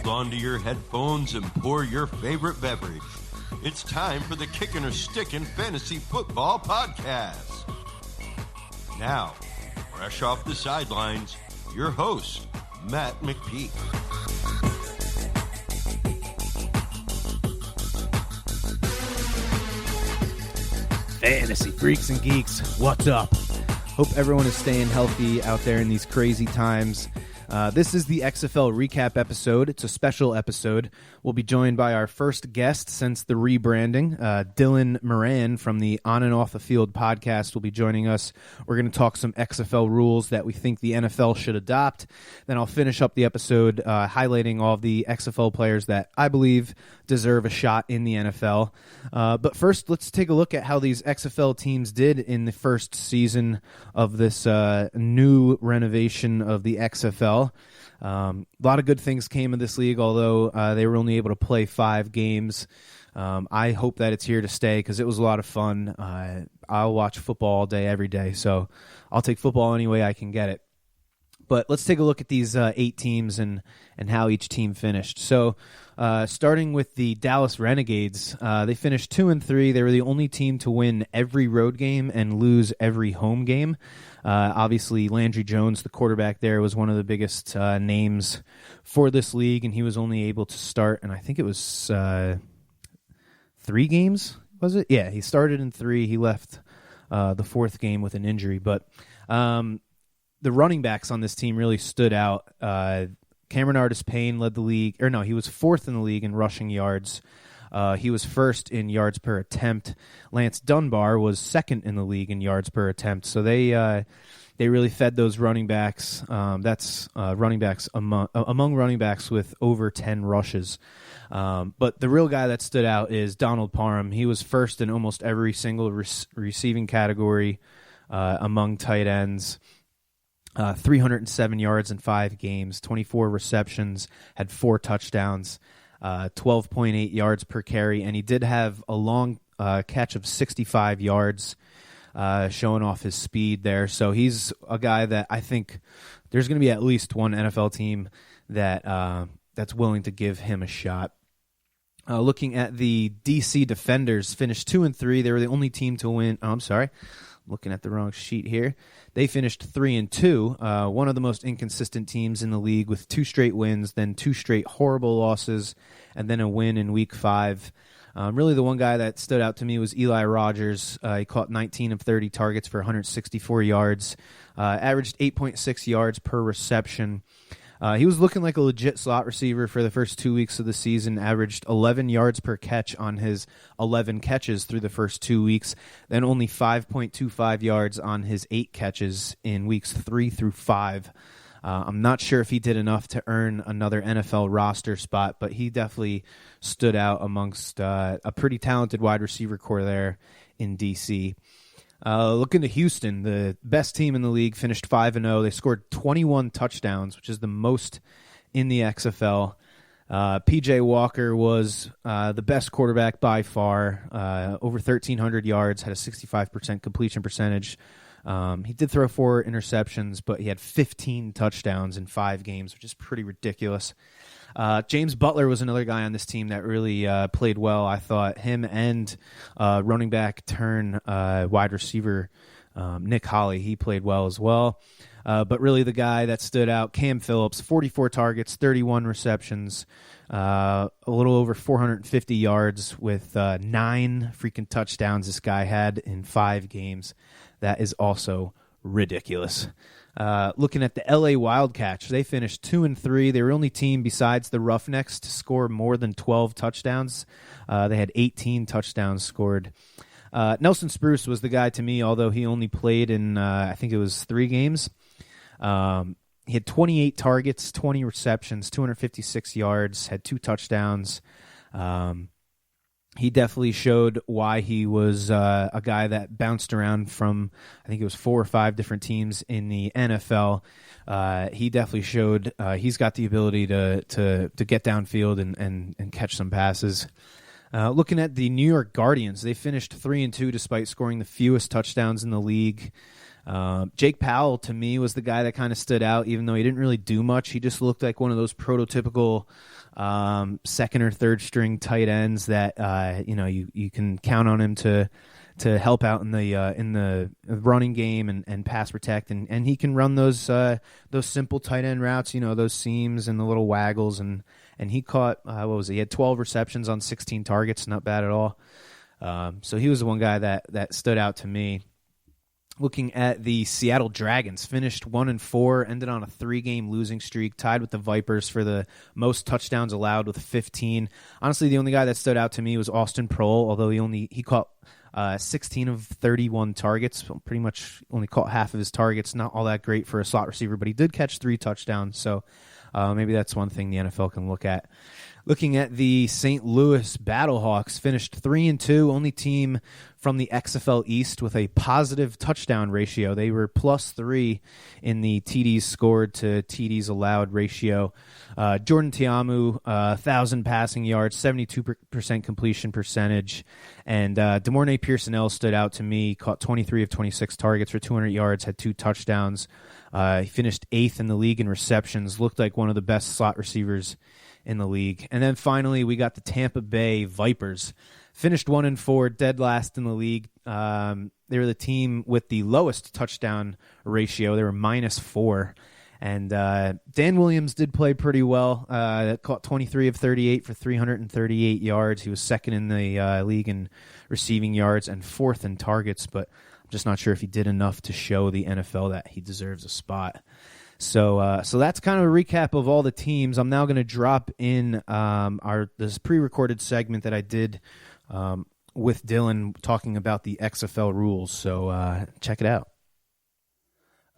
Onto your headphones and pour your favorite beverage. It's time for the Kickin or Stickin Fantasy Football Podcast. Now, fresh off the sidelines, your host, Matt McPeak. Fantasy freaks and geeks, what's up? Hope everyone is staying healthy out there in these crazy times. This is the XFL recap episode. It's a special episode. We'll be joined by our first guest since the rebranding. Dylan Moran from the On and Off the Field podcast will be joining us. We're going to talk some XFL rules that we think the NFL should adopt. Then I'll finish up the episode highlighting all of the XFL players that I believe deserve a shot in the NFL. But first, let's take a look at how these XFL teams did in the first season of this new renovation of the XFL. A lot of good things came of this league, although they were only able to play 5 games. I hope that it's here to stay because it was a lot of fun. I'll watch football all day, every day, so I'll take football any way I can get it. But let's take a look at these 8 teams and how each team finished. So starting with the Dallas Renegades, they finished 2-3. They were the only team to win every road game and lose every home game. Obviously, Landry Jones, the quarterback there, was one of the biggest names for this league, and he was only able to start, and I think it was 3 games, was it? Yeah, he started in 3. He left the 4th game with an injury, but the running backs on this team really stood out. Cameron Artis-Payne led the league, or no, he was 4th in the league in rushing yards. He was 1st in yards per attempt. Lance Dunbar was 2nd in the league in yards per attempt. So they really fed those running backs. That's running backs among running backs with over 10 rushes. But the real guy that stood out is Donald Parham. He was 1st in almost every single receiving category among tight ends. 307 yards in 5 games, 24 receptions, had 4 touchdowns, 12.8 yards per carry, and he did have a long catch of 65 yards, showing off his speed there. So he's a guy that I think there's going to be at least one NFL team that that's willing to give him a shot. Looking at the DC Defenders, finished 2-3. They were the only team to win. Oh, I'm sorry. Looking at the wrong sheet here. They finished 3-2, one of the most inconsistent teams in the league with 2 straight wins, then 2 straight horrible losses, and then a win in Week 5. Really the one guy that stood out to me was Eli Rogers. He caught 19 of 30 targets for 164 yards, averaged 8.6 yards per reception. He was looking like a legit slot receiver for the first 2 weeks of the season, averaged 11 yards per catch on his 11 catches through the first 2 weeks, then only 5.25 yards on his 8 catches in weeks 3 through 5. I'm not sure if he did enough to earn another NFL roster spot, but he definitely stood out amongst a pretty talented wide receiver core there in D.C. Looking to Houston, the best team in the league, finished 5-0. They scored 21 touchdowns, which is the most in the XFL. P.J. Walker was the best quarterback by far, over 1,300 yards, had a 65% completion percentage. He did throw 4 interceptions, but he had 15 touchdowns in 5 games, which is pretty ridiculous. James Butler was another guy on this team that really played well. I thought him and running back turn wide receiver Nick Holley, he played well as well. But really the guy that stood out, Cam Phillips, 44 targets, 31 receptions, a little over 450 yards with 9 freaking touchdowns this guy had in 5 games. That is also ridiculous. Looking at the LA Wildcats, they finished 2-3. They were the only team besides the Roughnecks to score more than 12 touchdowns. They had 18 touchdowns scored. Nelson Spruce was the guy to me, although he only played in, I think it was 3 games. He had 28 targets, 20 receptions, 256 yards, had 2 touchdowns. he definitely showed why he was a guy that bounced around from, I think it was 4 or 5 different teams in the NFL. He definitely showed he's got the ability to get downfield and catch some passes. Looking at the New York Guardians, they finished 3-2 despite scoring the fewest touchdowns in the league. Jake Powell, to me, was the guy that kind of stood out, even though he didn't really do much. He just looked like one of those prototypical second or third string tight ends that you can count on him to help out in the running game and pass protect, and he can run those simple tight end routes, those seams and the little waggles, and he caught he had 12 receptions on 16 targets, not bad at all. So he was the one guy that stood out to me. Looking at the Seattle Dragons, finished 1-4, ended on a 3-game losing streak, tied with the Vipers for the most touchdowns allowed with 15. Honestly, the only guy that stood out to me was Austin Proehl, although he caught 16 of 31 targets, pretty much only caught half of his targets. Not all that great for a slot receiver, but he did catch 3 touchdowns, so maybe that's one thing the NFL can look at. Looking at the St. Louis Battlehawks, finished 3-2, only team from the XFL East with a positive touchdown ratio. They were +3 in the TDs scored to TDs allowed ratio. Jordan Tiamu, 1,000 passing yards, 72% completion percentage. And DeMornay Pearsonell stood out to me, caught 23 of 26 targets for 200 yards, had 2 touchdowns. He finished 8th in the league in receptions, looked like one of the best slot receivers in the league. And then finally, we got the Tampa Bay Vipers. Finished 1-4, dead last in the league. They were the team with the lowest touchdown ratio. They were -4. And Dan Williams did play pretty well. Caught 23 of 38 for 338 yards. He was second in the league in receiving yards and 4th in targets, but I'm just not sure if he did enough to show the NFL that he deserves a spot. So that's kind of a recap of all the teams. I'm now going to drop in this pre-recorded segment that I did with Dylan talking about the XFL rules. So check it out.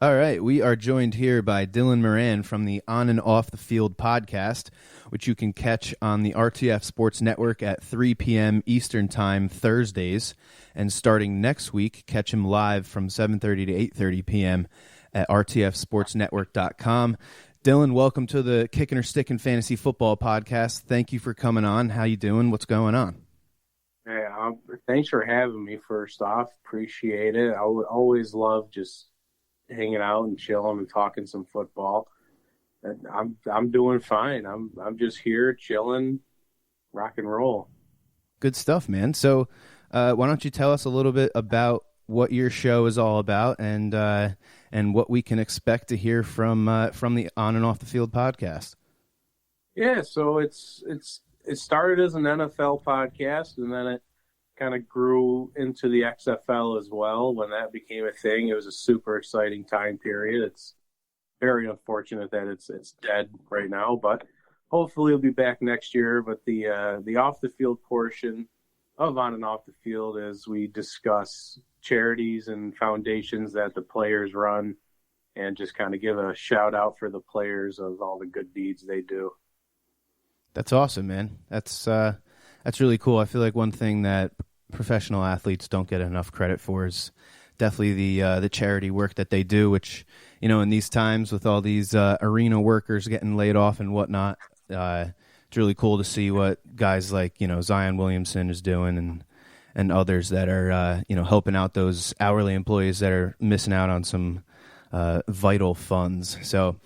All right, we are joined here by Dylan Moran from the On and Off the Field podcast, which you can catch on the RTF Sports Network at 3 p.m. Eastern Time Thursdays, and starting next week, catch him live from 7:30 to 8:30 p.m. at rtfsportsnetwork.com. Dylan, welcome to the Kickin or Stickin Fantasy Football Podcast. Thank you for coming on. How you doing? What's going on? Hey, thanks for having me. First off, appreciate it. I would always love just hanging out and chilling and talking some football. And I'm doing fine. I'm just here chilling, rock and roll. Good stuff, man. So, why don't you tell us a little bit about what your show is all about and what we can expect to hear from the On and Off the Field podcast? Yeah, so it started as an NFL podcast, and then it kind of grew into the XFL as well. When that became a thing, it was a super exciting time period. It's very unfortunate that it's dead right now, but hopefully it'll be back next year. But the off the field portion of On and Off the Field is we discuss charities and foundations that the players run, and just kind of give a shout out for the players of all the good deeds they do. That's awesome, man. That's really cool. I feel like one thing that professional athletes don't get enough credit for is definitely the charity work that they do, which, in these times with all these arena workers getting laid off and whatnot, it's really cool to see what guys like, Zion Williamson is doing and others that are, helping out those hourly employees that are missing out on some vital funds. So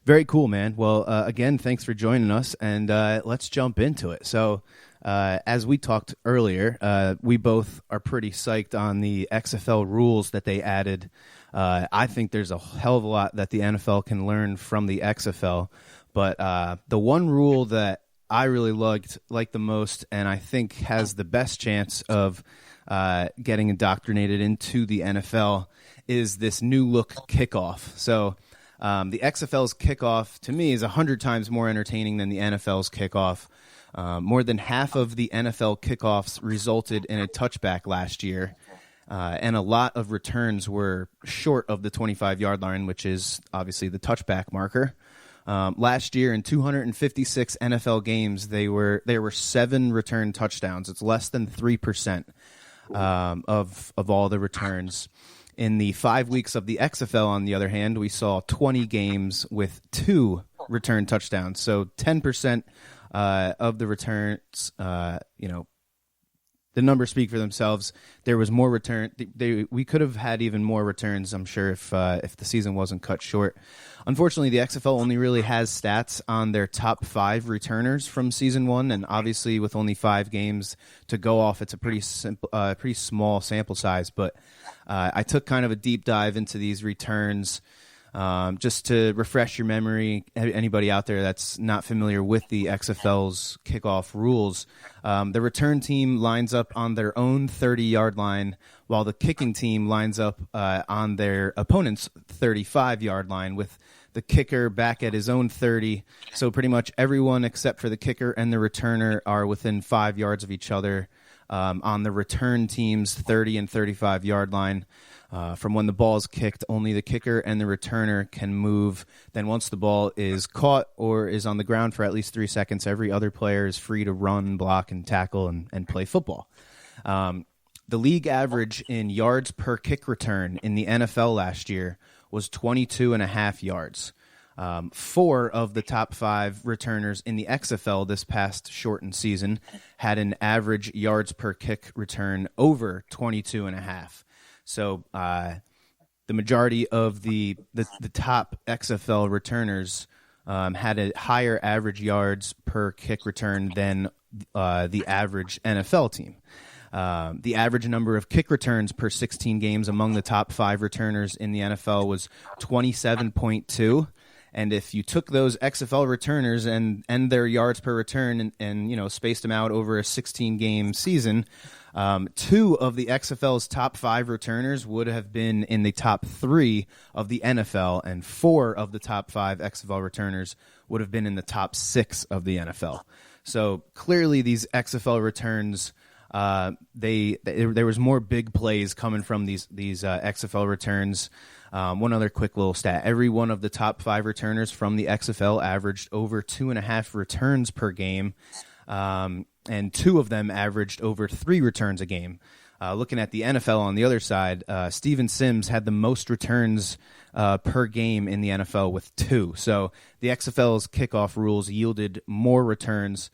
very cool, man. Well, again, thanks for joining us, and let's jump into it. So as we talked earlier, we both are pretty psyched on the XFL rules that they added. I think there's a hell of a lot that the NFL can learn from the XFL, but the one rule that I really liked the most, and I think has the best chance of getting indoctrinated into the NFL, is this new look kickoff. So the XFL's kickoff, to me, is 100 times more entertaining than the NFL's kickoff. More than half of the NFL kickoffs resulted in a touchback last year, and a lot of returns were short of the 25-yard line, which is obviously the touchback marker. Last year in 256 NFL games, there were 7 return touchdowns. It's less than 3% of all the returns. In the 5 weeks of the XFL, on the other hand, we saw 20 games with 2 return touchdowns. So 10% of the returns, the numbers speak for themselves. There was more return. We could have had even more returns, I'm sure, if the season wasn't cut short. Unfortunately, the XFL only really has stats on their top 5 returners from season 1, and obviously with only 5 games to go off, it's a pretty small sample size. But I took kind of a deep dive into these returns. Just to refresh your memory, anybody out there that's not familiar with the XFL's kickoff rules, the return team lines up on their own 30-yard line, while the kicking team lines up on their opponent's 35-yard line, with the kicker back at his own 30. So pretty much everyone except for the kicker and the returner are within 5 yards of each other on the return team's 30 and 35-yard line. From when the ball is kicked, only the kicker and the returner can move. Then once the ball is caught or is on the ground for at least 3 seconds, every other player is free to run, block, and tackle and play football. The league average in yards per kick return in the NFL last year was 22.5 yards. 4 of the top 5 returners in the XFL this past shortened season had an average yards per kick return over 22.5. So the majority of the top XFL returners had a higher average yards per kick return than the average NFL team. The average number of kick returns per 16 games among the top 5 returners in the NFL was 27.2. And if you took those XFL returners and their yards per return and spaced them out over a 16-game season, 2 of the XFL's top 5 returners would have been in the top 3 of the NFL, and 4 of the top 5 XFL returners would have been in the top 6 of the NFL. So clearly these XFL returns, there was more big plays coming from these XFL returns. One other quick little stat. Every one of the top 5 returners from the XFL averaged over 2.5 returns per game, and 2 of them averaged over 3 returns a game. Looking at the NFL on the other side, Steven Sims had the most returns per game in the NFL with 2. So the XFL's kickoff rules yielded more returns.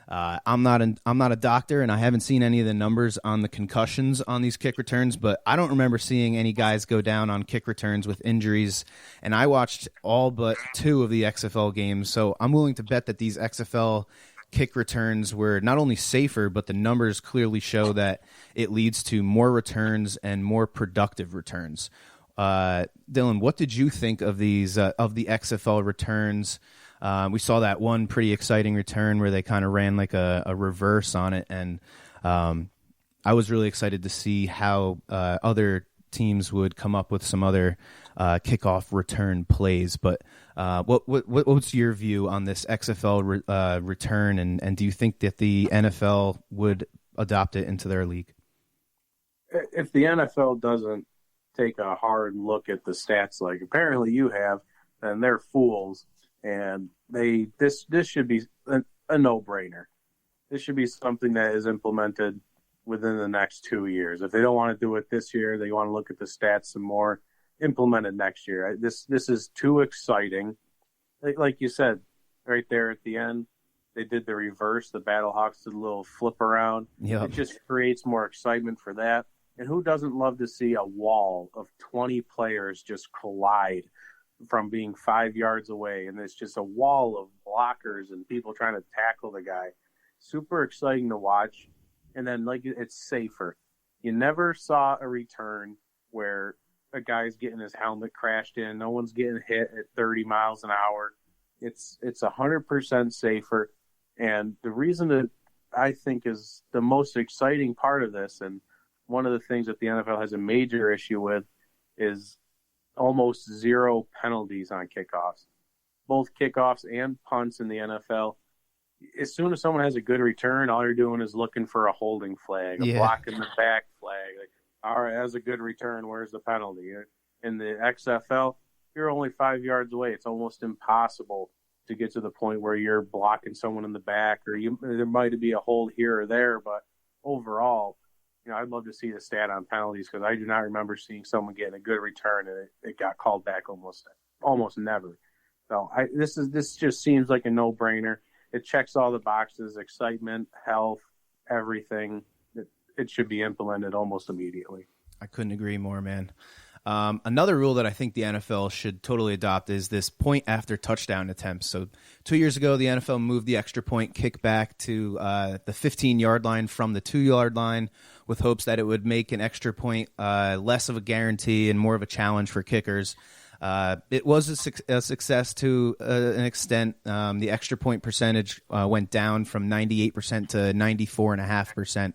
I'm not a doctor, and I haven't seen any of the numbers on the concussions on these kick returns, but I don't remember seeing any guys go down on kick returns with injuries, and I watched all but 2 of the XFL games, so I'm willing to bet that these XFL kick returns were not only safer, but the numbers clearly show that it leads to more returns and more productive returns. Dylan, what did you think of these of the XFL returns? We saw that one pretty exciting return where they kind of ran like a reverse on it, and I was really excited to see how other teams would come up with some other kickoff return plays. But what's your view on this XFL return, and do you think that the NFL would adopt it into their league? If the NFL doesn't take a hard look at the stats like apparently you have, then they're fools. And this should be a no-brainer. This should be something that is implemented within the next 2 years. If they don't want to do it this year, they want to look at the stats some more, implement it next year. This is too exciting. Like you said, right there at the end, they did the reverse. The Battlehawks did a little flip around. Yep. It just creates more excitement for that. And who doesn't love to see a wall of 20 players just collide from being 5 yards away, and it's just a wall of blockers and people trying to tackle the guy. Super exciting to watch. And then it's safer. You never saw a return where a guy's getting his helmet crashed in, no one's getting hit at 30 miles an hour. It's 100% safer. And the reason that I think is the most exciting part of this, and one of the things that the NFL has a major issue with, is almost 0 penalties on kickoffs. Both kickoffs and punts in the NFL, as soon as someone has a good return, all you're doing is looking for a holding flag, a block in the back flag. All right, that's a good return. Where's the penalty? In the XFL, you're only 5 yards away. It's almost impossible to get to the point where you're blocking someone in the back, or there might be a hold here or there. But overall, I'd love to see the stat on penalties, because I do not remember seeing someone getting a good return and it got called back almost never. So this just seems like a no-brainer. It checks all the boxes: excitement, health, everything. It should be implemented almost immediately. I couldn't agree more, man. Another rule that I think the NFL should totally adopt is this point after touchdown attempts. So 2 years ago, the NFL moved the extra point kick back to the 15-yard line from the 2-yard line, with hopes that it would make an extra point less of a guarantee and more of a challenge for kickers. It was a success to an extent. The extra point percentage went down from 98% to 94.5%.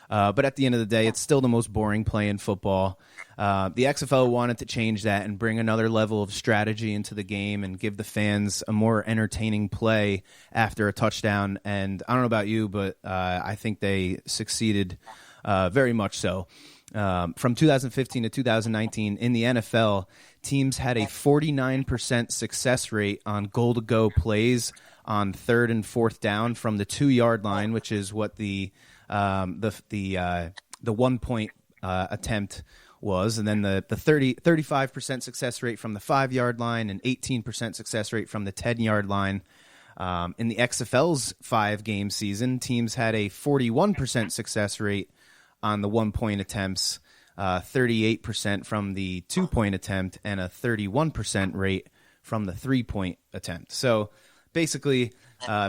But at the end of the day, it's still the most boring play in football. The XFL wanted to change that and bring another level of strategy into the game and give the fans a more entertaining play after a touchdown. And I don't know about you, but I think they succeeded very much so. From 2015 to 2019, in the NFL, teams had a 49% success rate on goal-to-go plays on 3rd and 4th down from the 2-yard line, which is what the 1 point attempt was, and then the 35% success rate from the 5-yard line and 18% success rate from the 10-yard line. In the XFL's 5-game season, teams had a 41% success rate on the 1 point attempts, 38% from the 2 point attempt, and a 31% rate from the 3 point attempt. So basically,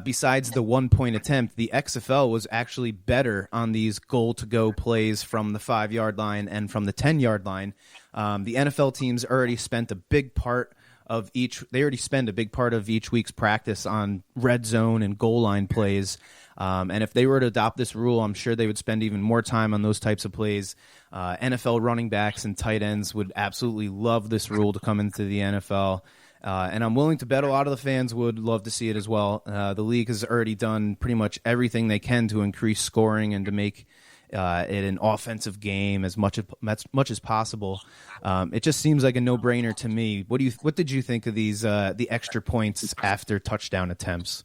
besides the 1 point attempt, the XFL was actually better on these goal-to-go plays from the 5-yard line and from the 10-yard line. The NFL teams already spent a big part of each week's practice on red zone and goal line plays. And if they were to adopt this rule, I'm sure they would spend even more time on those types of plays. NFL running backs and tight ends would absolutely love this rule to come into the NFL. And I'm willing to bet a lot of the fans would love to see it as well. The league has already done pretty much everything they can to increase scoring and to make it an offensive game as much as possible. It just seems like a no-brainer to me. What did you think of these the extra points after touchdown attempts?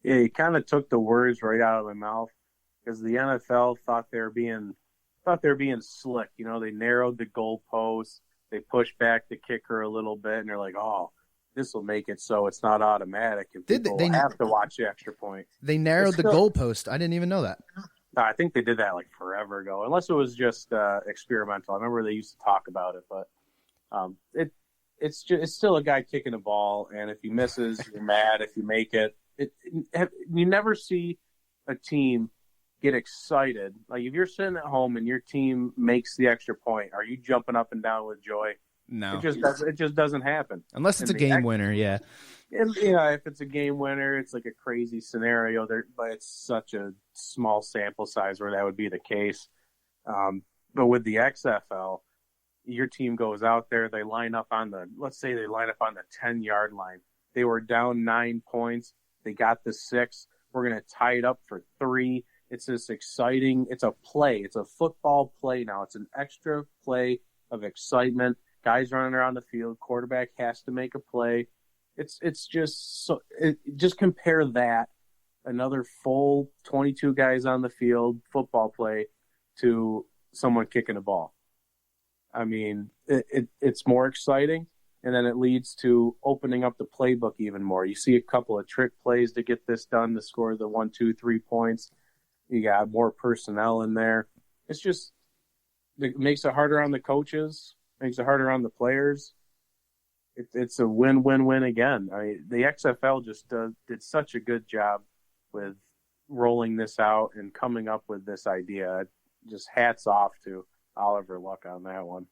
Yeah, you kind of took the words right out of my mouth, because the NFL thought they were being slick. They narrowed the goalposts. They pushed back the kicker a little bit, and they're like, "Oh, this will make it so it's not automatic, and people will have to watch the extra point." They narrowed the goalpost. I didn't even know that. I think they did that like forever ago, unless it was just experimental. I remember they used to talk about it, but it's still a guy kicking a ball, and if he misses, you're mad. If you make it, you never see a team get excited. Like, if you're sitting at home and your team makes the extra point, are you jumping up and down with joy? No. It just doesn't happen. Unless it's a game winner, yeah. And, if it's a game winner, it's like a crazy scenario there, but it's such a small sample size where that would be the case. But with the XFL, your team goes out there, they line up on the 10-yard line. They were down 9 points. They got the 6. We're going to tie it up for 3. It's this exciting. It's a play. It's a football play now. It's an extra play of excitement. Guys running around the field. Quarterback has to make a play. It's just so. Just compare that, another full 22 guys on the field football play, to someone kicking a ball. I mean, it's more exciting, and then it leads to opening up the playbook even more. You see a couple of trick plays to get this done, to score the 1, 2, 3 points. You got more personnel in there. It makes it harder on the coaches, makes it harder on the players. It's a win-win-win again. I mean, the XFL just did such a good job with rolling this out and coming up with this idea. Just hats off to Oliver Luck on that one.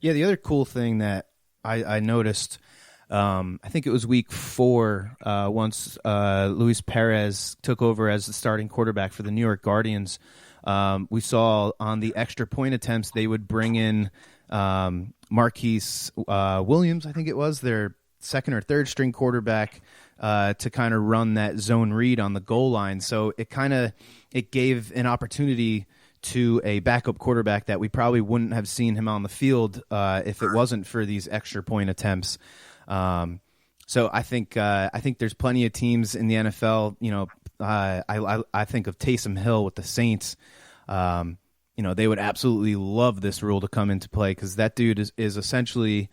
Yeah, the other cool thing that I noticed, I think it was week 4, once Luis Perez took over as the starting quarterback for the New York Guardians. We saw on the extra point attempts, they would bring in Marquise Williams, I think it was, their second or third string quarterback, to kind of run that zone read on the goal line. So it gave an opportunity to a backup quarterback that we probably wouldn't have seen him on the field if it wasn't for these extra point attempts. So So I think there's plenty of teams in the NFL. I think of Taysom Hill with the Saints. They would absolutely love this rule to come into play because that dude is essentially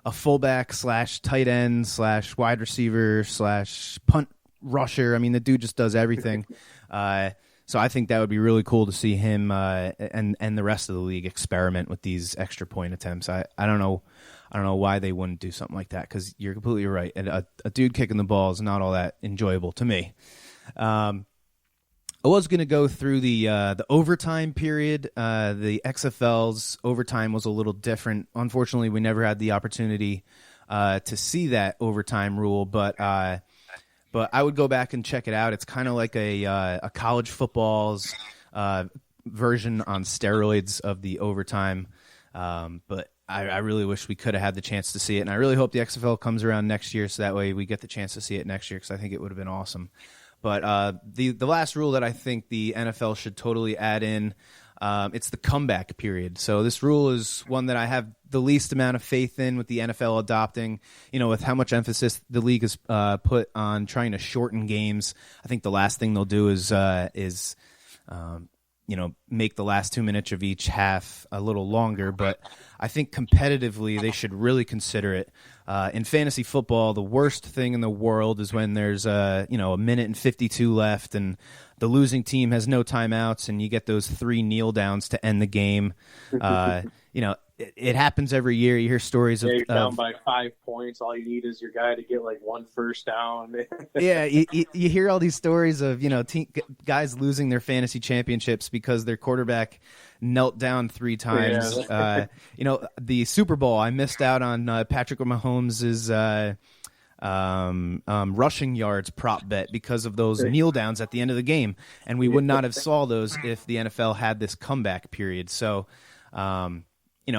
a fullback / tight end / wide receiver / punt rusher. I mean, the dude just does everything. So I think that would be really cool to see him and the rest of the league experiment with these extra point attempts. I don't know why they wouldn't do something like that because you're completely right. And a dude kicking the ball is not all that enjoyable to me. I was going to go through the overtime period. The XFL's overtime was a little different. Unfortunately, we never had the opportunity to see that overtime rule, but I would go back and check it out. It's kind of like a college football's version on steroids of the overtime. But I really wish we could have had the chance to see it, and I really hope the XFL comes around next year so that way we get the chance to see it next year because I think it would have been awesome. But the last rule that I think the NFL should totally add in, it's the comeback period. So this rule is one that I have the least amount of faith in with the NFL adopting, with how much emphasis the league has put on trying to shorten games. I think the last thing they'll do is make the last 2 minutes of each half a little longer. But I think competitively they should really consider it. In fantasy football, the worst thing in the world is when there's a minute and 52 left and the losing team has no timeouts and you get those 3 kneel downs to end the game. It happens every year. You hear stories of you're down by 5 points. All you need is your guy to get like 1 first down. Yeah, you hear all these stories of guys losing their fantasy championships because their quarterback knelt down 3 times. Yeah. The Super Bowl, I missed out on Patrick Mahomes' rushing yards prop bet because of those kneel downs at the end of the game, and we would not have saw those if the NFL had this comeback period. So.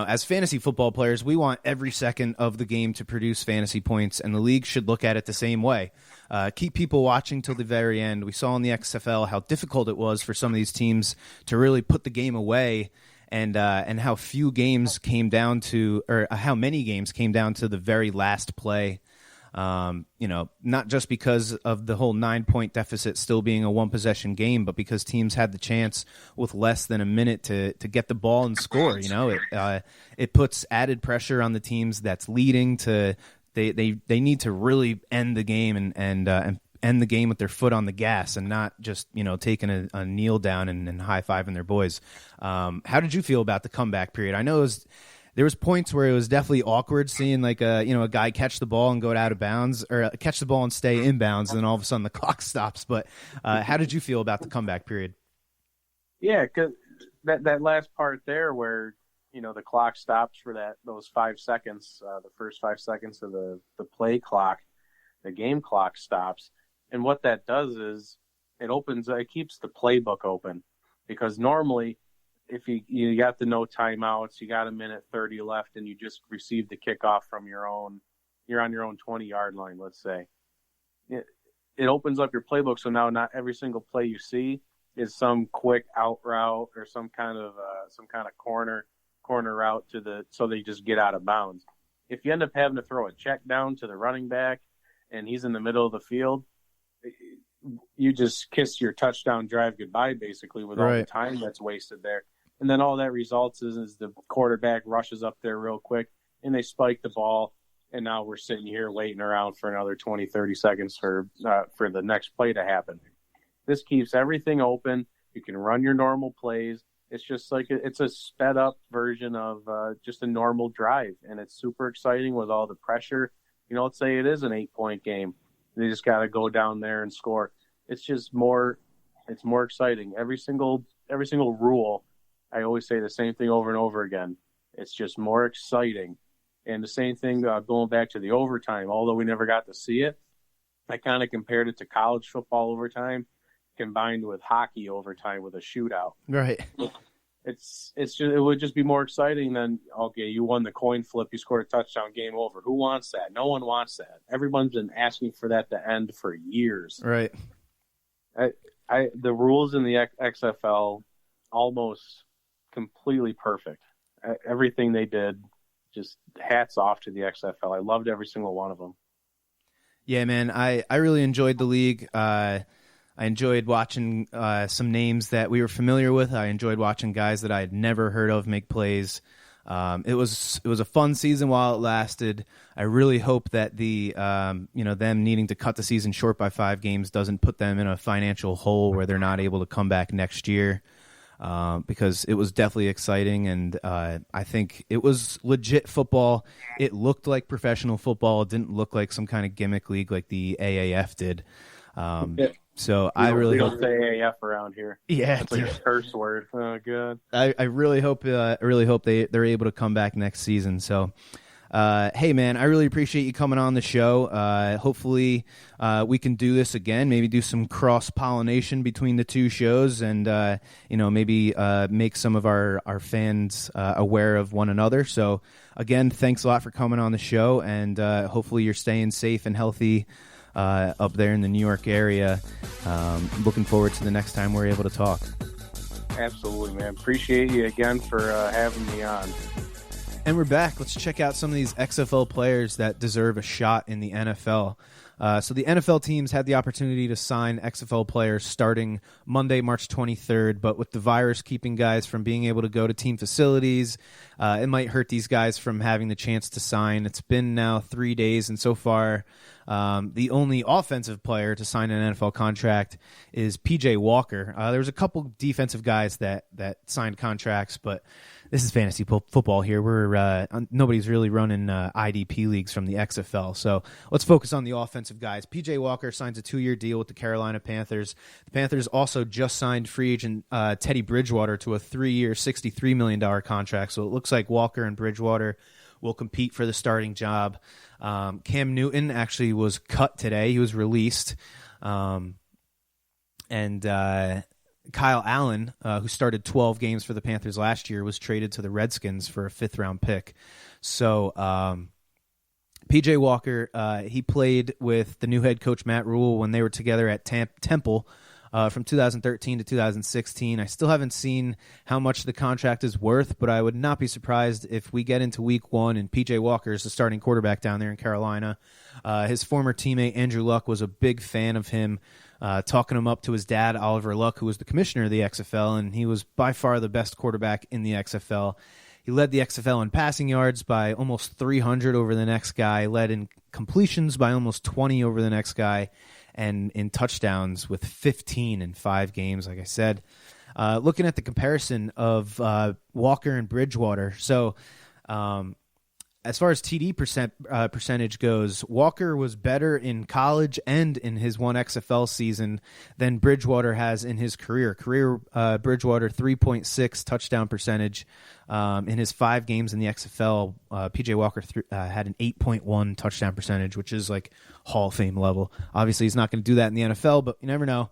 As fantasy football players, we want every second of the game to produce fantasy points, and the league should look at it the same way. Keep people watching till the very end. We saw in the XFL how difficult it was for some of these teams to really put the game away, and how few games came down to, or how many games came down to the very last play. Not just because of the whole 9-point deficit still being a 1-possession game, but because teams had the chance with less than a minute to get the ball and score. It puts added pressure on the teams that's leading to they need to really end the game and end the game with their foot on the gas and not just taking a kneel down and high-fiving their boys. How did you feel about the comeback period? I know there was points where it was definitely awkward seeing like a guy catch the ball and go out of bounds, or catch the ball and stay in bounds, and then all of a sudden the clock stops. But how did you feel about the comeback period? Yeah, because that last part there where the clock stops for those 5 seconds, the first 5 seconds of the play clock, the game clock stops, and what that does is it keeps the playbook open, because normally, if you got the no timeouts, you got a minute 30 left, and you just received the kickoff from you're on your own 20-yard line, let's say. It opens up your playbook, so now not every single play you see is some quick out route or some kind of corner route so they just get out of bounds. If you end up having to throw a check down to the running back and he's in the middle of the field, you just kiss your touchdown drive goodbye, basically, with all the time that's wasted there. And then all that results is the quarterback rushes up there real quick, and they spike the ball, and now we're sitting here waiting around for another 20, 30 seconds for the next play to happen. This keeps everything open. You can run your normal plays. It's just like it's a sped-up version of just a normal drive, and it's super exciting with all the pressure. Let's say it is an 8-point game. They just got to go down there and score. It's just more exciting. Every single rule, I always say the same thing over and over again. It's just more exciting. And the same thing going back to the overtime, although we never got to see it, I kind of compared it to college football overtime combined with hockey overtime with a shootout. Right. It would just be more exciting than, okay, you won the coin flip, you scored a touchdown, game over. Who wants that? No one wants that. Everyone's been asking for that to end for years. Right. The rules in the XFL almost completely perfect. Everything they did, just hats off to the XFL. I loved every single one of them. Yeah, man, I really enjoyed the league. I enjoyed watching some names that we were familiar with. I enjoyed watching guys that I had never heard of make plays. It was a fun season while it lasted. I really hope that them needing to cut the season short by 5 games doesn't put them in a financial hole where they're not able to come back next year. Because it was definitely exciting, and I think it was legit football. It looked like professional football. It didn't look like some kind of gimmick league like the AAF did. So I really don't say AAF around here. Yeah, it's like a curse word. Oh god. I really hope they're able to come back next season. So. Hey man, I really appreciate you coming on the show. Hopefully we can do this again, maybe do some cross-pollination between the two shows and, maybe make some of our fans aware of one another. So again, thanks a lot for coming on the show, and hopefully you're staying safe and healthy up there in the New York area. Looking forward to the next time we're able to talk. Absolutely, man. Appreciate you again for having me on. And we're back. Let's check out some of these XFL players that deserve a shot in the NFL. So the NFL teams had the opportunity to sign XFL players starting Monday, March 23rd, but with the virus keeping guys from being able to go to team facilities, it might hurt these guys from having the chance to sign. It's been now 3 days, and so far the only offensive player to sign an NFL contract is P.J. Walker. There was a couple defensive guys that signed contracts, but this is fantasy football here. We're nobody's really running IDP leagues from the XFL. So let's focus on the offensive guys. P.J. Walker signs a 2-year deal with the Carolina Panthers. The Panthers also just signed free agent Teddy Bridgewater to a 3-year, $63 million contract. So it looks like Walker and Bridgewater will compete for the starting job. Cam Newton actually was cut today. He was released. Kyle Allen, who started 12 games for the Panthers last year, was traded to the Redskins for a 5th-round pick. So P.J. Walker, he played with the new head coach Matt Rule when they were together at Temple from 2013 to 2016. I still haven't seen how much the contract is worth, but I would not be surprised if we get into week 1 and P.J. Walker is the starting quarterback down there in Carolina. His former teammate Andrew Luck was a big fan of him, talking him up to his dad, Oliver Luck, who was the commissioner of the XFL, and he was by far the best quarterback in the XFL. He led the XFL in passing yards by almost 300 over the next guy, led in completions by almost 20 over the next guy, and in touchdowns with 15 in 5 games, like I said. Looking at the comparison of Walker and Bridgewater, so as far as TD percentage goes, Walker was better in college and in his one XFL season than Bridgewater has in his career. Bridgewater 3.6 touchdown percentage in his 5 games in the XFL. PJ Walker had an 8.1 touchdown percentage, which is like Hall of Fame level. Obviously, he's not going to do that in the NFL, but you never know.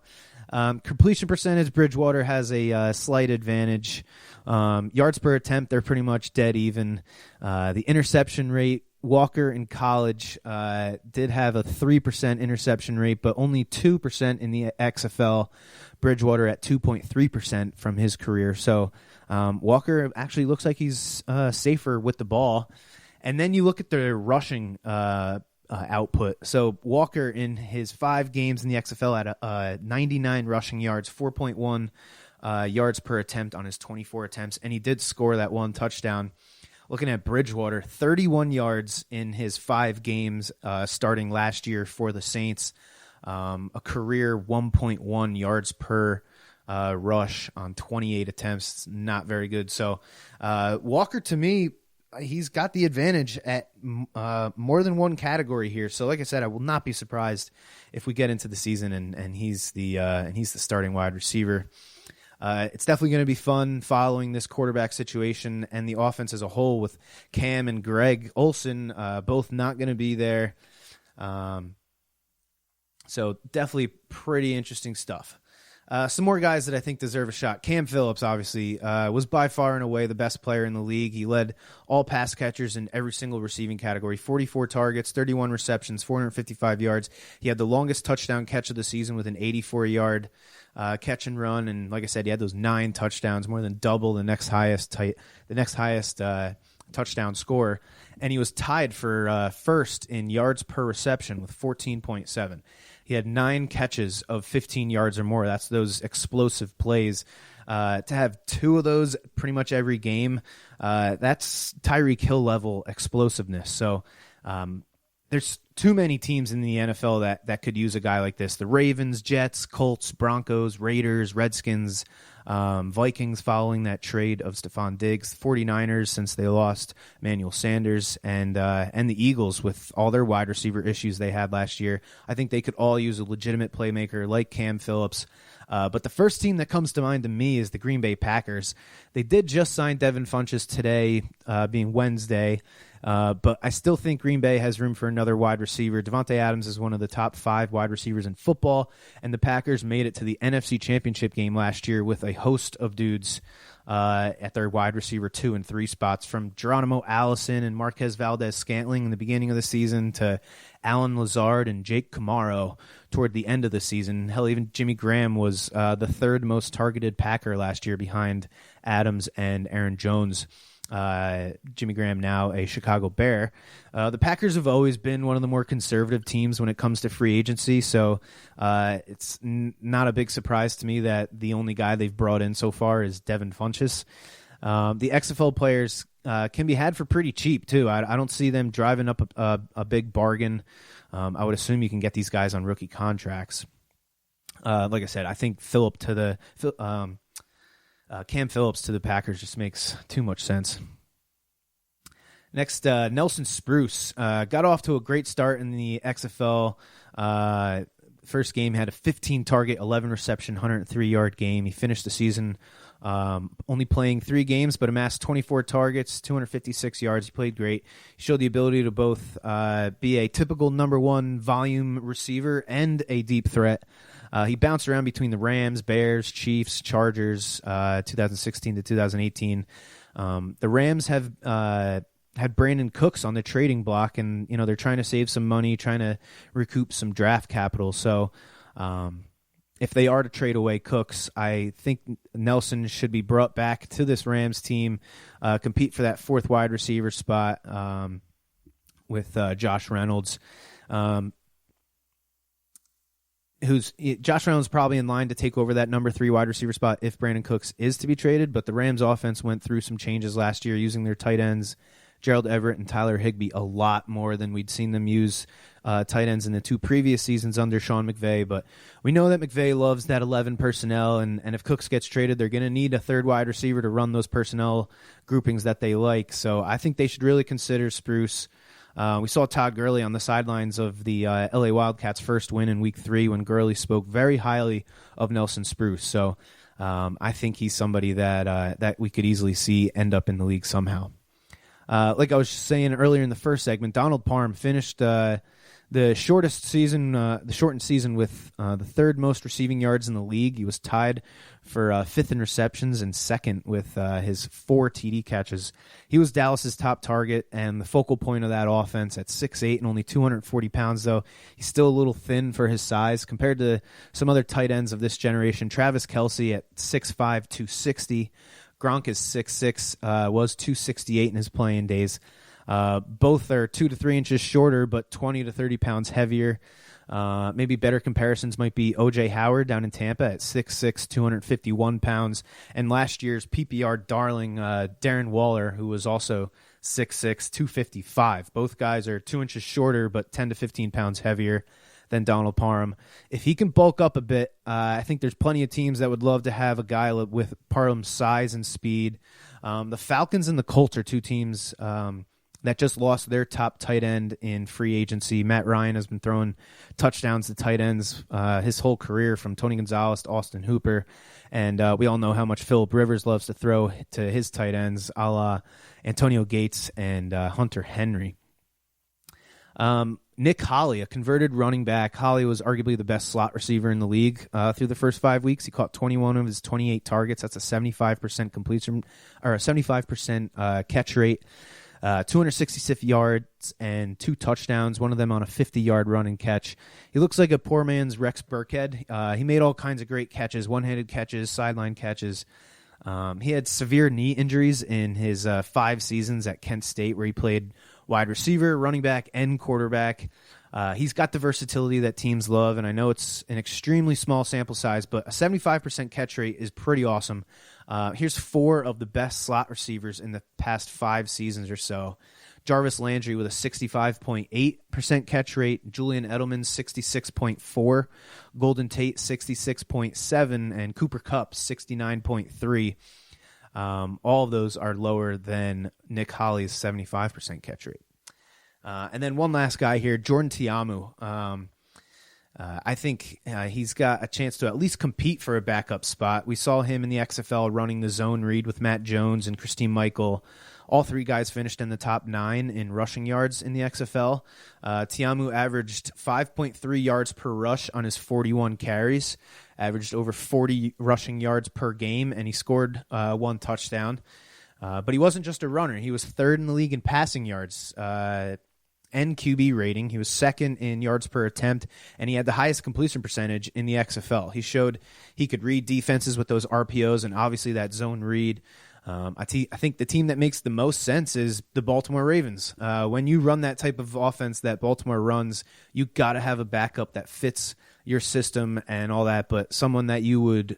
Completion percentage, Bridgewater has a slight advantage. Yards per attempt, they're pretty much dead even. The interception rate, Walker in college did have a 3% interception rate, but only 2% in the XFL. Bridgewater at 2.3% from his career. So Walker actually looks like he's safer with the ball. And then you look at the rushing output. So Walker in his 5 games in the XFL had 99 rushing yards, 4.1 yards per attempt on his 24 attempts, and he did score that 1 touchdown. Looking at Bridgewater, 31 yards in his 5 games starting last year for the Saints, a career 1.1 yards per rush on 28 attempts. Not very good. So Walker, to me, he's got the advantage at more than one category here. So, like I said, I will not be surprised if we get into the season and he's the starting wide receiver. It's definitely going to be fun following this quarterback situation and the offense as a whole with Cam and Greg Olsen both not going to be there. So definitely pretty interesting stuff. Some more guys that I think deserve a shot. Cam Phillips, obviously, was by far and away the best player in the league. He led all pass catchers in every single receiving category. 44 targets, 31 receptions, 455 yards. He had the longest touchdown catch of the season with an 84-yard catch and run. And like I said, he had those 9 touchdowns, more than double the next highest touchdown scorer, and he was tied for first in yards per reception with 14.7. He had 9 catches of 15 yards or more. That's those explosive plays. To have 2 of those pretty much every game, that's Tyreek Hill level explosiveness. So there's too many teams in the NFL that could use a guy like this. The Ravens, Jets, Colts, Broncos, Raiders, Redskins, Vikings following that trade of Stephon Diggs, 49ers since they lost Emmanuel Sanders, and the Eagles with all their wide receiver issues they had last year. I think they could all use a legitimate playmaker like Cam Phillips. But the first team that comes to mind to me is the Green Bay Packers. They did just sign Devin Funchess today, being Wednesday, but I still think Green Bay has room for another wide receiver. Devontae Adams is one of the top 5 wide receivers in football, and the Packers made it to the NFC Championship game last year with a host of dudes at their wide receiver 2 and 3 spots, from Geronimo Allison and Marquez Valdez-Scantling in the beginning of the season to Alan Lazard and Jake Camaro toward the end of the season. Hell, even Jimmy Graham was the 3rd most targeted Packer last year behind Adams and Aaron Jones. Jimmy Graham now a Chicago Bear. The Packers have always been one of the more conservative teams when it comes to free agency, so it's not a big surprise to me that the only guy they've brought in so far is Devin Funchess. The XFL players can be had for pretty cheap, too. I don't see them driving up a big bargain. I would assume you can get these guys on rookie contracts. Like I said, I think Cam Phillips to the Packers just makes too much sense. Next, Nelson Spruce got off to a great start in the XFL. First game had a 15-target, 11-reception, 103-yard game. He finished the season only playing 3 games, but amassed 24 targets, 256 yards. He played great. He showed the ability to both be a typical number 1 volume receiver and a deep threat. He bounced around between the Rams, Bears, Chiefs, Chargers, 2016 to 2018. The Rams have had Brandon Cooks on the trading block, and they're trying to save some money, trying to recoup some draft capital. So if they are to trade away Cooks, I think Nelson should be brought back to this Rams team, compete for that 4th wide receiver spot with Josh Reynolds. Josh Reynolds probably in line to take over that number 3 wide receiver spot if Brandon Cooks is to be traded, but the Rams offense went through some changes last year using their tight ends, Gerald Everett and Tyler Higbee, a lot more than we'd seen them use tight ends in the 2 previous seasons under Sean McVay, but we know that McVay loves that 11 personnel, and if Cooks gets traded, they're going to need a 3rd wide receiver to run those personnel groupings that they like, so I think they should really consider Spruce. We saw Todd Gurley on the sidelines of the LA Wildcats' first win in Week 3 when Gurley spoke very highly of Nelson Spruce. So I think he's somebody that we could easily see end up in the league somehow. Like I was saying earlier in the first segment, Donald Parham finished the shortened season with the 3rd most receiving yards in the league. He was tied for 5th in receptions and 2nd with his 4 TD catches. He was Dallas's top target and the focal point of that offense at 6'8" and only 240 pounds, though. He's still a little thin for his size compared to some other tight ends of this generation. Travis Kelce at 6'5", 260. Gronk is 6'6", was 268 in his playing days. Both are 2 to 3 inches shorter, but 20 to 30 pounds heavier. Maybe better comparisons might be O.J. Howard down in Tampa at 6'6", 251 pounds, and last year's PPR darling Darren Waller, who was also 6'6", 255. Both guys are 2 inches shorter, but 10 to 15 pounds heavier than Donald Parham. If he can bulk up a bit, I think there's plenty of teams that would love to have a guy with Parham's size and speed. The Falcons and the Colts are 2 teams that just lost their top tight end in free agency. Matt Ryan has been throwing touchdowns to tight ends his whole career, from Tony Gonzalez to Austin Hooper. And we all know how much Phillip Rivers loves to throw to his tight ends, a la Antonio Gates and Hunter Henry. Nick Holley, a converted running back. Holley was arguably the best slot receiver in the league through the first 5 weeks. He caught 21 of his 28 targets. That's a 75% completion, or a 75% catch rate. 266 yards and 2 touchdowns, one of them on a 50-yard run and catch. He looks like a poor man's Rex Burkhead. He made all kinds of great catches, one-handed catches, sideline catches. He had severe knee injuries in his 5 seasons at Kent State, where he played wide receiver, running back, and quarterback. He's got the versatility that teams love, and I know it's an extremely small sample size, but a 75% catch rate is pretty awesome. Here's 4 of the best slot receivers in the past 5 seasons or so. Jarvis Landry with a 65.8% catch rate, Julian Edelman 66.4%, Golden Tate 66.7%, and Cooper Kupp 69.3%. All of those are lower than Nick Holly's 75% catch rate. And then one last guy here, Jordan Tiamu. I think he's got a chance to at least compete for a backup spot. We saw him in the XFL running the zone read with Matt Jones and Christine Michael. All 3 guys finished in the top 9 in rushing yards in the XFL. Tiamu averaged 5.3 yards per rush on his 41 carries, averaged over 40 rushing yards per game, and he scored 1 touchdown. But he wasn't just a runner. He was 3rd in the league in passing yards and QB rating. He was 2nd in yards per attempt, and he had the highest completion percentage in the XFL. He showed he could read defenses with those RPOs and obviously that zone read. I think the team that makes the most sense is the Baltimore Ravens. When you run that type of offense that Baltimore runs, you got to have a backup that fits your system and all that, but someone that you would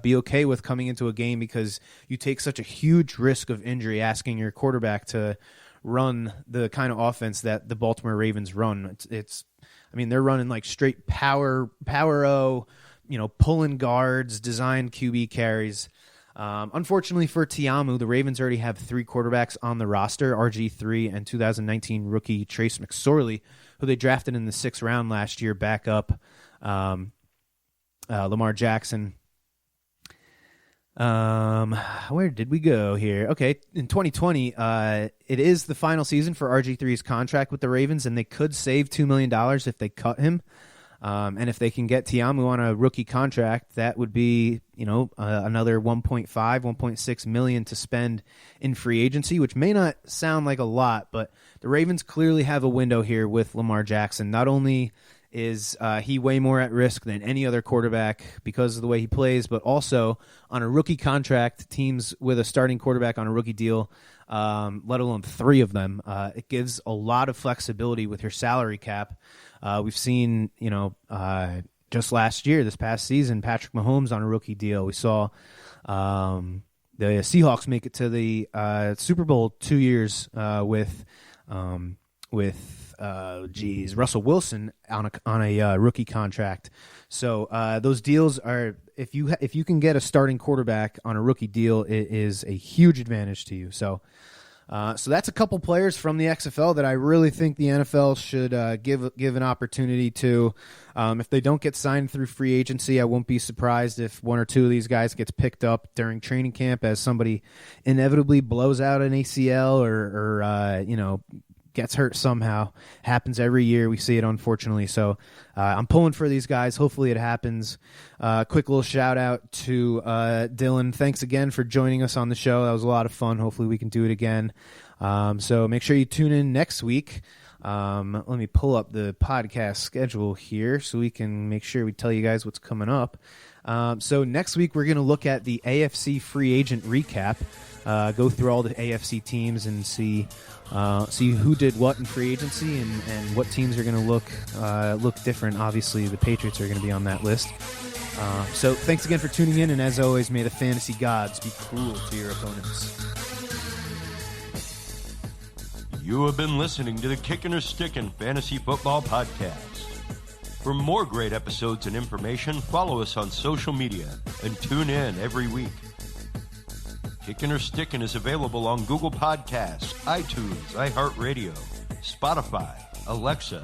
be okay with coming into a game, because you take such a huge risk of injury asking your quarterback to run the kind of offense that the Baltimore Ravens run. They're running like straight power O, pulling guards, designed QB carries. Unfortunately for Tiamu, the Ravens already have 3 quarterbacks on the roster, RG3 and 2019 rookie Trace McSorley, who they drafted in the 6th round last year, back up Lamar Jackson. Where did we go here? Okay, in 2020, it is the final season for RG3's contract with the Ravens, and they could save $2 million if they cut him. And if they can get Tiamu on a rookie contract, that would be, another $1.6 million to spend in free agency, which may not sound like a lot, but the Ravens clearly have a window here with Lamar Jackson. Not only is he way more at risk than any other quarterback because of the way he plays, but also on a rookie contract, teams with a starting quarterback on a rookie deal, let alone 3 of them, it gives a lot of flexibility with your salary cap. We've seen, just last year, this past season, Patrick Mahomes on a rookie deal. We saw the Seahawks make it to the Super Bowl 2 years with Russell Wilson on a rookie contract. So those deals are, if you can get a starting quarterback on a rookie deal, it is a huge advantage to you. So that's a couple players from the XFL that I really think the NFL should give an opportunity to. If they don't get signed through free agency, I won't be surprised if 1 or 2 of these guys gets picked up during training camp as somebody inevitably blows out an ACL or gets hurt somehow. Happens every year. We see it, unfortunately. So I'm pulling for these guys. Hopefully it happens. Quick little shout out to Dylan. Thanks again for joining us on the show. That was a lot of fun. Hopefully we can do it again. So make sure you tune in next week. Let me pull up the podcast schedule here so we can make sure we tell you guys what's coming up. So next week we're going to look at the AFC free agent recap. Go through all the AFC teams and see who did what in free agency and what teams are going to look different. Obviously, the Patriots are going to be on that list. So thanks again for tuning in, and as always, may the fantasy gods be cruel to your opponents. You have been listening to the Kickin' or Stickin' Fantasy Football Podcast. For more great episodes and information, follow us on social media and tune in every week. Kickin' or Stickin' is available on Google Podcasts, iTunes, iHeartRadio, Spotify, Alexa,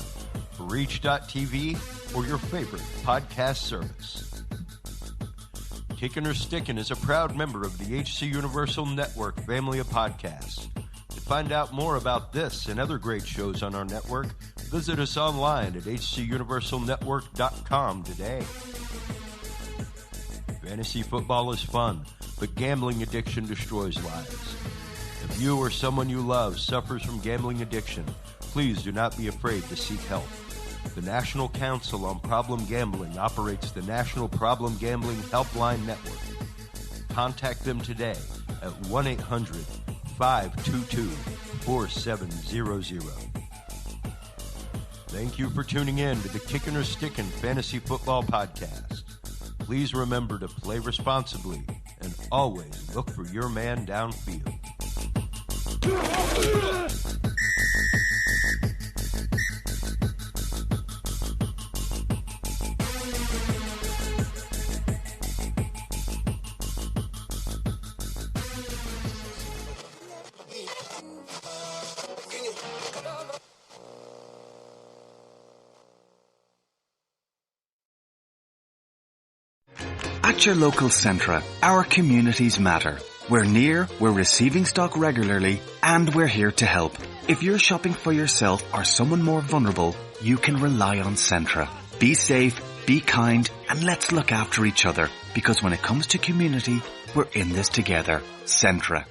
Reach.tv, or your favorite podcast service. Kickin' or Stickin' is a proud member of the HC Universal Network family of podcasts. To find out more about this and other great shows on our network, visit us online at hcuniversalnetwork.com today. Fantasy football is fun, but gambling addiction destroys lives. If you or someone you love suffers from gambling addiction, please do not be afraid to seek help. The National Council on Problem Gambling operates the National Problem Gambling Helpline Network. contact them today at 1-800-522-4700. Thank you for tuning in to the Kickin or Stickin Fantasy Football Podcast. Please remember to play responsibly and always look for your man downfield. At your local Centra, our communities matter. We're near, we're receiving stock regularly, and we're here to help. If you're shopping for yourself or someone more vulnerable, you can rely on Centra. Be safe, be kind, and let's look after each other. Because when it comes to community, we're in this together. Centra.